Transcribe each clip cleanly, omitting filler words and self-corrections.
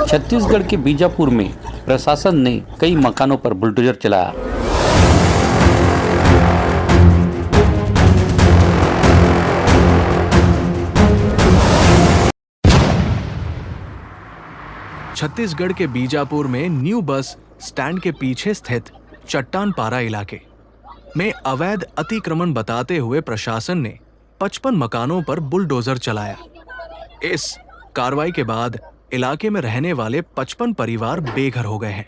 छत्तीसगढ़ के बीजापुर में प्रशासन ने कई मकानों पर बुलडोजर चलाया। छत्तीसगढ़ के बीजापुर में न्यू बस स्टैंड के पीछे स्थित चट्टान पारा इलाके में अवैध अतिक्रमण बताते हुए प्रशासन ने 55 मकानों पर बुलडोजर चलाया। इस कार्रवाई के बाद इलाके में रहने वाले 55 परिवार बेघर हो गए हैं।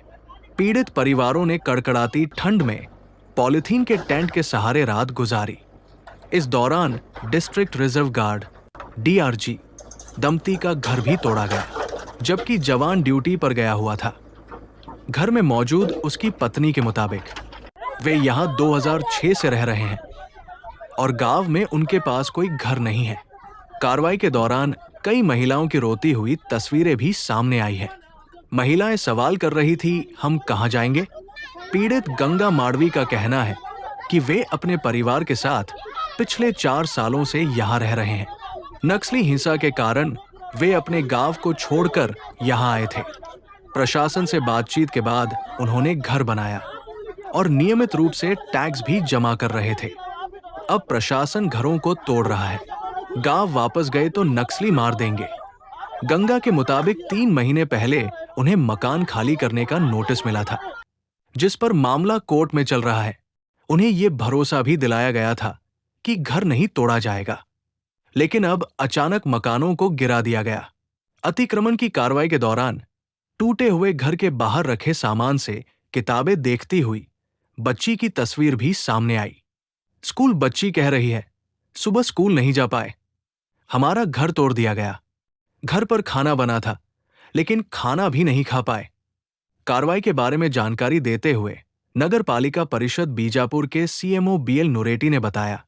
पीड़ित परिवारों ने कड़कड़ाती ठंड में पॉलिथीन के टेंट के सहारे रात गुजारी। इस दौरान डिस्ट्रिक्ट रिजर्व गार्ड डीआरजी दंपति का घर भी तोड़ा गया, जबकि जवान ड्यूटी पर गया हुआ था। घर में मौजूद उसकी पत्नी के मुताबिक वे यहां 2006 से रह रहे हैं और गांव में उनके पास कोई घर नहीं है। कार्रवाई के दौरान कई महिलाओं की रोती हुई तस्वीरें भी सामने आई है। महिलाएं सवाल कर रही थी, हम कहां जाएंगे? पीड़ित गंगा माड़वी का कहना है कि वे अपने परिवार के साथ पिछले 4 सालों से यहां रह रहे हैं। नक्सली हिंसा के कारण वे अपने गांव को छोड़कर यहां आए थे। प्रशासन से बातचीत के बाद उन्होंने घर बनाया और नियमित रूप से टैक्स भी जमा कर रहे थे। अब प्रशासन घरों को तोड़ रहा है। गांव वापस गए तो नक्सली मार देंगे। गंगा के मुताबिक 3 महीने पहले उन्हें मकान खाली करने का नोटिस मिला था, जिस पर मामला कोर्ट में चल रहा है। उन्हें यह भरोसा भी दिलाया गया था कि घर नहीं तोड़ा जाएगा, लेकिन अब अचानक मकानों को गिरा दिया गया। अतिक्रमण की कार्रवाई के दौरान टूटे हुए घर के बाहर रखे सामान से किताबें देखती हुई बच्ची की तस्वीर भी सामने आई। स्कूल बच्ची कह रही है, सुबह स्कूल नहीं जा पाए, हमारा घर तोड़ दिया गया। घर पर खाना बना था, लेकिन खाना भी नहीं खा पाए। कार्रवाई के बारे में जानकारी देते हुए नगर पालिका परिषद बीजापुर के सीएमओ बीएल नुरेटी ने बताया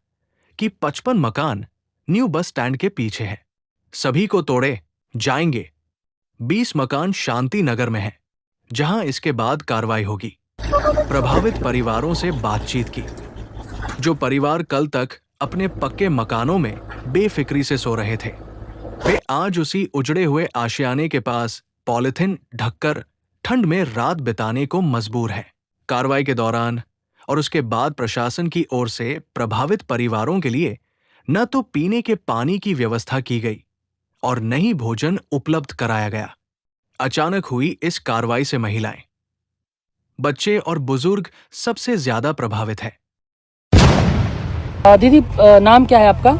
कि 55 मकान न्यू बस स्टैंड के पीछे है। सभी को तोड़े जाएंगे। 20 मकान शांति नगर में है, जहां इसके बाद कार्रवाई होगी। प्रभावित परिवारों से बातचीत की। जो परिवार कल तक अपने पक्के मकानों में बेफिक्री से सो रहे थे, वे आज उसी उजड़े हुए आशियाने के पास पॉलिथीन ढककर ठंड में रात बिताने को मजबूर हैं। कार्रवाई के दौरान और उसके बाद प्रशासन की ओर से प्रभावित परिवारों के लिए न तो पीने के पानी की व्यवस्था की गई और न ही भोजन उपलब्ध कराया गया। अचानक हुई इस कार्रवाई से महिलाएं, बच्चे और बुजुर्ग सबसे ज्यादा प्रभावित हैं। दीदी, नाम क्या है आपका?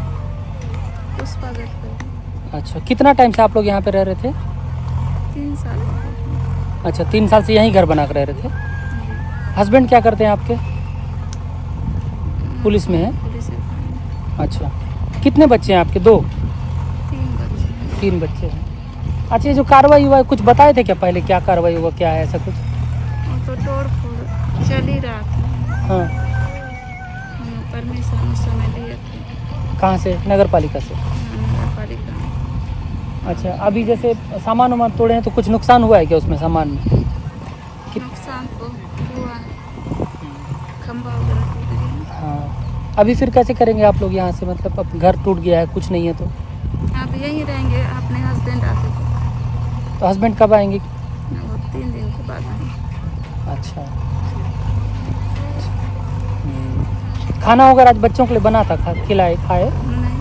पुष्पा गढ़करी। अच्छा, कितना टाइम से आप लोग यहाँ पे रह रहे थे? 3 साल हो गए। अच्छा, 3 साल से यहीं घर बना कर रह रहे थे। हस्बैंड क्या करते हैं आपके? पुलिस में है। पुलिस में। अच्छा, कितने बच्चे हैं आपके? 2? 3 बच्चे। 3 बच्चे हैं। अच्छा, ये जो कार्रवाई हुआ है, कुछ बताए थे क्या पहले, क्या कार्रवाई हुआ, क्या है ऐसा कुछ? वो तो तोड़ फोड़ चल ही रहा था। हाँ। हम परमिशन उस समय लिए थे। कहाँ से? नगर पालिका से? नगर पालिका में। अच्छा, अभी जैसे सामान वामान तोड़े हैं तो कुछ नुकसान हुआ है क्या उसमें सामान में? नुकसान तो हुआ है, खंभा वगैरह टूट गया। हाँ, अभी फिर कैसे करेंगे आप लोग यहाँ से? मतलब अब घर टूट गया है, कुछ नहीं है तो आप यहीं रहेंगे। अपने हस्बैंड आते तो हस्बैंड कब आएंगे? वो 3 दिन के बाद आएंगे। अच्छा। खाना वगैरह आज बच्चों के लिए बना था, खिलाए खाए? नहीं,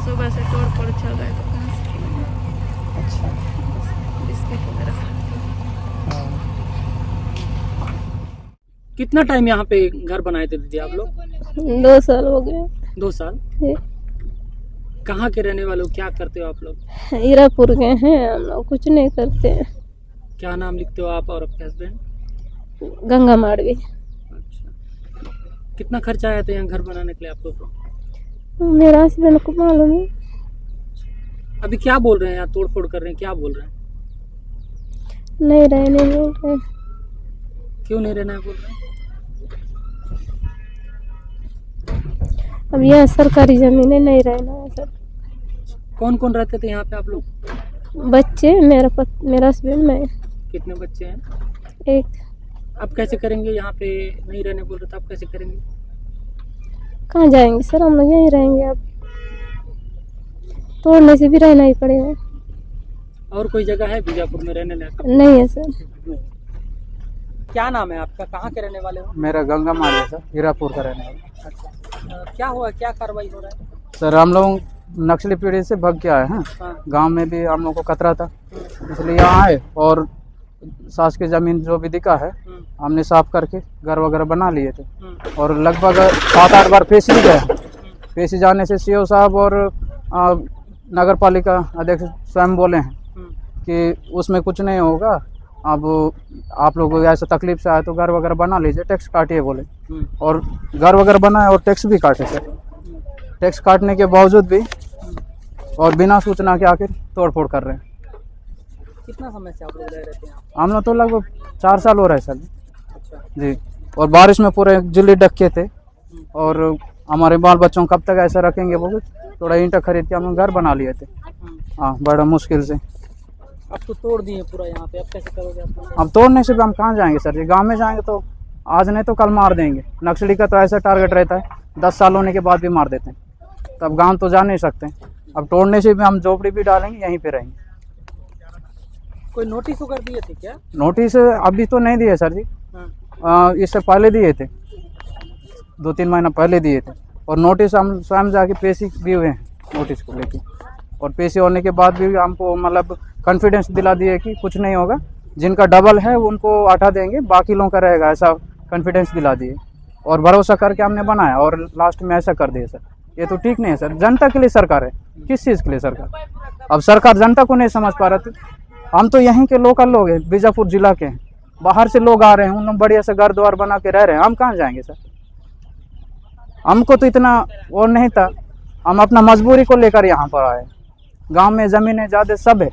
सुबह से तोड़ फोड़ चल रहा है तो कहाँ से खिलाएंगे? अच्छा। बिस्किट वगैरह खा। कितना टाइम यहाँ पे घर बनाए थे दीदी आप लोग? 2 साल हो गए। 2 साल? कहाँ के रहने वाले हो, क्या करते हो आप लोग? हीरापुर के हैं हम लोग, कुछ नहीं करते हैं। क्या नाम लिखते हो आप और आपके हस्बैंड? गंगा माड़वी। अच्छा, कितना खर्चा आया था यहाँ घर बनाने के लिए आप लोग को? मेरा हस्बैंड को मालूम है। अभी क्या बोल रहे हैं, यहाँ तोड़ फोड़ कर रहे हैं, क्या बोल रहे हैं? नहीं रहने बोल रहे। क्यों नहीं रहना है बोल रहे हैं? अब यहाँ सरकारी जमीनें नहीं रहना है सर। कौन कौन रहते थे यहाँ पे आप लोग? बच्चे, मेरा हस्बैंड, मैं। कितने बच्चे हैं? 1। अब कैसे करेंगे? यहाँ पे नहीं रहने बोल रहे थे, आप कैसे करेंगे? कहाँ जाएंगे सर, हम लोग यहीं रहेंगे। अब तोड़ने से भी रहना ही पड़ेगा। और कोई जगह है बीजापुर में रहने लायक? नहीं है सर। क्या नाम है आपका, कहाँ के रहने वाले हो? मेरा गंगा माल है सर, हीरापुर का रहने वाला। अच्छा, क्या हुआ, क्या कार्रवाई हो रहा है? सर हम लोग नक्सली पीढ़ी से भाग के आए हैं। हाँ। गांव में भी हम लोग को खतरा था, इसलिए यहाँ आए और सास की ज़मीन जो भी दिखा है हमने साफ करके घर वगैरह बना लिए थे। और लगभग 7-8 बार पेशी भी गए। पेशी जाने से सीओ साहब और नगर पालिका अध्यक्ष स्वयं बोले हैं कि उसमें कुछ नहीं होगा, अब आप लोगों को ऐसा तकलीफ से आए तो घर वगैरह बना लीजिए, टैक्स काटिए बोले। और घर वगैरह बनाए और टैक्स भी काटे सर। टैक्स काटने के बावजूद भी और बिना सूचना के आकर तोड़फोड़ कर रहे हैं। कितना समय से आप लोग रह रहते हैं यहाँ? हम लोग तो लगभग 4 साल हो रहे हैं सर अच्छा। जी। और बारिश में पूरे जिले ढके थे और हमारे बाल बच्चों को कब तक ऐसा रखेंगे वो, थोड़ा ईंटा खरीद के हम घर बना लिए थे। हाँ, बड़ा मुश्किल से। अब तो तोड़ दिए पूरा यहाँ पे, अब कैसे करोगे आप लोग? अब तोड़ने से भी हम कहाँ जाएंगे सर जी, गांव में जाएंगे तो आज नहीं तो कल मार देंगे। नक्सली का तो ऐसा टारगेट रहता है 10 साल होने के बाद भी मार देते हैं, तब गांव तो जा नहीं सकते। अब तोड़ने से भी हम झोपड़ी भी डालेंगे, यहीं पे रहेंगे। कोई नोटिस वगैरह दिए थे क्या? नोटिस अभी तो नहीं दिए सर जी, इससे पहले दिए थे, 2-3 महीना पहले दिए थे। और नोटिस हम स्वयं जाके पेशी भी हुए हैं नोटिस को लेके, और पेशी होने के बाद भी हमको मतलब कॉन्फिडेंस दिला दिए कि कुछ नहीं होगा, जिनका डबल है उनको हटा देंगे, बाकी लोगों का रहेगा, ऐसा कॉन्फिडेंस दिला दिए। और भरोसा करके हमने बनाया और लास्ट में ऐसा कर दिया सर। ये तो ठीक नहीं है सर। जनता के लिए सरकार है, किस चीज़ के लिए सरकार? अब सरकार जनता को नहीं समझ पा रही थी। हम तो यहीं के लोकल लोग हैं, बीजापुर जिला के हैं, बाहर से लोग आ रहे हैं, उन लोग बढ़िया से घर द्वार बना के रह रहे हैं, हम कहाँ जाएंगे सर? हमको तो इतना वो नहीं था, हम अपना मजबूरी को लेकर यहाँ पर आए। गांव में ज़मीनें ज़्यादा सब है,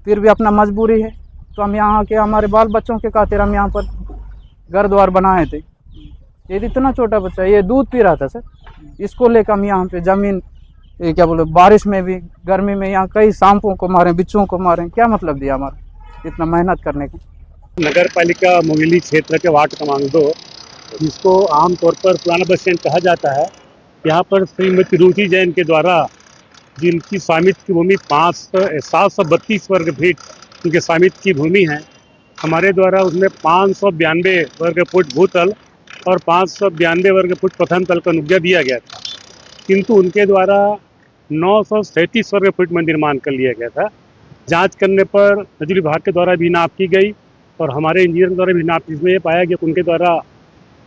फिर भी अपना मजबूरी है तो हम यहाँ के हमारे बाल बच्चों के खातिर हम यहाँ पर घर द्वार बनाए थे। ये इतना छोटा बच्चा, ये दूध पी रहा था सर, इसको लेकर हम यहाँ पे ज़मीन, ये क्या बोले, बारिश में भी गर्मी में यहाँ कई सांपों को मारे, बिच्छुओं को मारे, क्या मतलब दिया हमारा इतना मेहनत करने का? नगर पालिका मुंगेली क्षेत्र के वार्ड क्रमांक 2, जिसको आमतौर पर पुराना बस स्टैंड कहा जाता है, यहाँ पर श्रीमती रुचि जैन के द्वारा जिनकी स्वामित्व की भूमि 732 वर्ग फीट उनके स्वामित्व की भूमि है, हमारे द्वारा उसमें 592 वर्ग फुट भूतल और 592 वर्ग फुट प्रथम तल का अनुज्ञा दिया गया था, किंतु उनके द्वारा 937 वर्ग फुट में निर्माण कर लिया गया था। जांच करने पर नजर विभाग के द्वारा भी नाप की गई और हमारे इंजीनियर के द्वारा भी नाप, इसमें ये पाया गया कि उनके द्वारा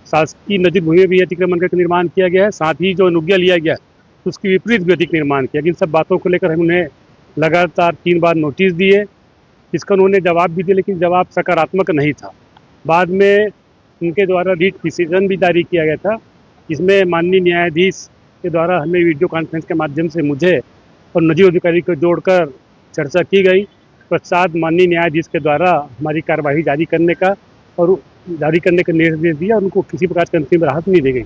शासकीय नदी भूमि में भी अतिक्रमण करके निर्माण किया गया है, साथ ही जो अनुज्ञा लिया गया उसकी विपरीत भी अधिक निर्माण किया। इन सब बातों को लेकर हम उन्हें लगातार 3 बार नोटिस दिए, इसका उन्होंने जवाब भी दिया, लेकिन जवाब सकारात्मक नहीं था। बाद में उनके द्वारा रीट पिटीशन भी जारी किया गया था, इसमें माननीय न्यायाधीश के द्वारा हमें वीडियो कॉन्फ्रेंस के माध्यम से मुझे और नजर अधिकारी को जोड़कर चर्चा की गई। पश्चात माननीय न्यायाधीश के द्वारा हमारी कार्यवाही जारी करने का निर्देश दिया, उनको किसी प्रकार की अंतिम राहत नहीं दी गई।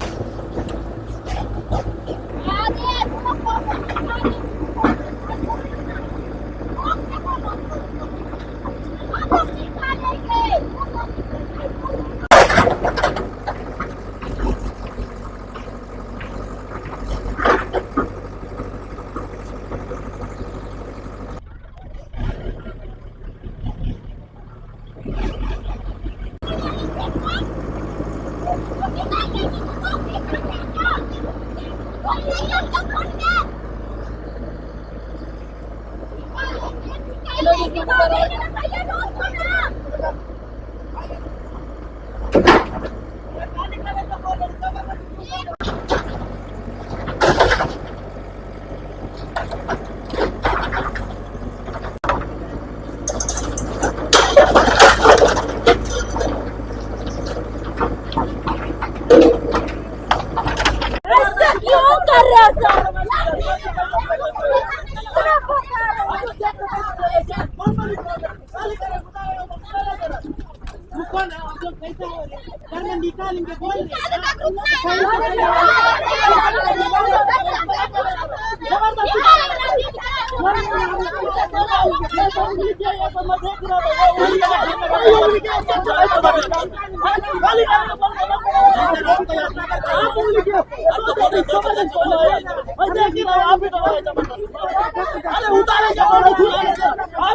अरे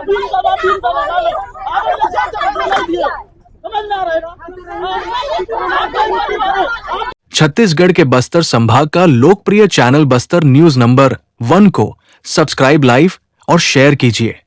छत्तीसगढ़ के बस्तर संभाग का लोकप्रिय चैनल बस्तर न्यूज नंबर 1 को सब्सक्राइब, लाइव और शेयर कीजिए।